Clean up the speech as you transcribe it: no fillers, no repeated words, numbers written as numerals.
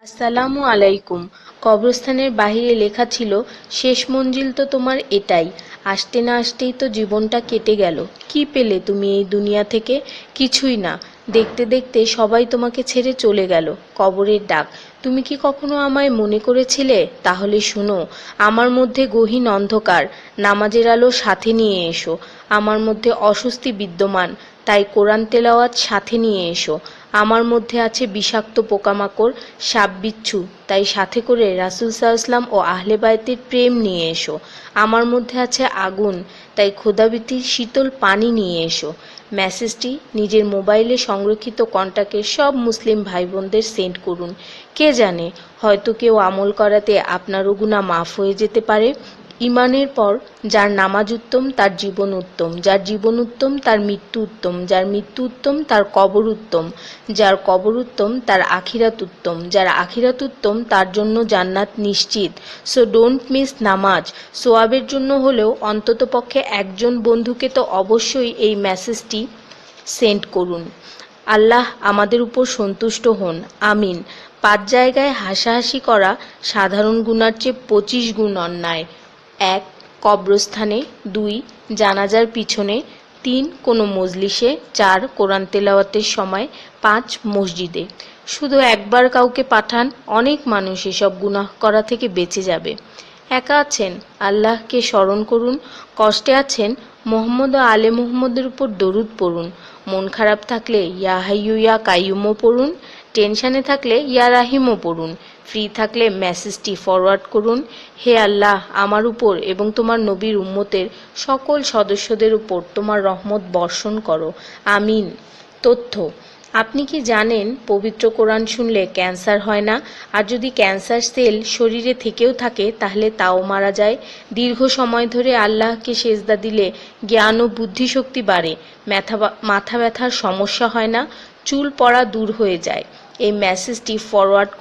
আসসালামু আলাইকুম। কবরস্থানের বাহিরে লেখা ছিল, শেষ মঞ্জিল তো তোমার এটাই। আসতে না আসতেই তো জীবনটা কেটে গেল। কি পেলে তুমি এই দুনিয়া থেকে? কিছুই না। দেখতে দেখতে সবাই তোমাকে ছেড়ে চলে গেল। কবরের ডাক। তুমি কি কখনো আমায় মনে করেছিলে? তাহলে শুনো, আমার মধ্যে গহীন অন্ধকার, নামাজের আলো সাথে নিয়ে এসো। আমার মধ্যে অস্বস্তি বিদ্যমান, তাই কোরআন তেলাওয়াত সাথে নিয়ে এসো। আমার মধ্যে আছে বিষাক্ত পোকামাকড়, সাপ বিচ্ছু, তাই সাথে করে রাসূল সাল্লাল্লাহু ও আহলে বায়তের প্রেম নিয়ে এসো। আমার মধ্যে আছে আগুন, তাই খোদাভীতির শীতল পানি নিয়ে এসো। মেসেজটি নিজের মোবাইলে সংরক্ষিত কন্টাক্টের সব মুসলিম ভাই বোনদের সেন্ড করুন। কে জানে, হয়তো কেউ আমল করাতে আপনারও গুনাহ মাফ হয়ে যেতে পারে। ঈমানের পর যার নামাজ উত্তম তার জীবন উত্তম, যার জীবন উত্তম তার মৃত্যু উত্তম, যার মৃত্যু উত্তম তার কবর উত্তম, যার কবর উত্তম তার আখিরাত উত্তম, যার আখিরাত উত্তম তার জন্য জান্নাত নিশ্চিত। সো ডোন্ট মিস নামাজ। সোয়াবের জন্য হলেও অন্ততপক্ষে একজন বন্ধুকে তো অবশ্যই এই মেসেজটি সেন্ড করুন। আল্লাহ আমাদের উপর সন্তুষ্ট হন, আমিন। 5 জায়গায় হাসাহাসি করা সাধারণ গুনার চেয়ে 25 গুণ অন্যায়। 1. কবরস্থানে। 2. জানাজার পিছনে। 3. কোনো মজলিসে। 4. কোরআন তেলাওয়াতের সময়। 5. মসজিদে। শুধু একবার কাউকে পাঠান, অনেক মানুষ এসব গুনাহ করা থেকে বেঁচে যাবে। একা আছেন, আল্লাহকে স্মরণ করুন। কষ্টে আছেন, মুহাম্মদ ও আলে মুহাম্মদের উপর দরুদ পড়ুন। মন খারাপ থাকলে ইয়া হাইয়ু ইয়া কাইয়ুমও পড়ুন। টেনশনে থাকলে ইয়া রাহিমও পড়ুন। ফ্রি থাকলে মেসেজটি ফরওয়ার্ড করুন। হে আল্লাহ, আমার উপর এবং তোমার নবীর উম্মতের সকল সদস্যদের উপর তোমার রহমত বর্ষণ করো, আমিন। তথ্য: আপনি কি জানেন পবিত্র কোরআন শুনলে ক্যান্সার হয় না? আর যদি ক্যান্সার সেল শরীরে থেকেও থাকে তাহলে তাও মারা যায়। দীর্ঘ সময় ধরে আল্লাহকে সেজদা দিলে জ্ঞান ও বুদ্ধিশক্তি বাড়ে। মাথা ব্যথার সমস্যা হয় না। চুল পড়া দূর হয়ে যায়। এই মেসেজটি ফরওয়ার্ড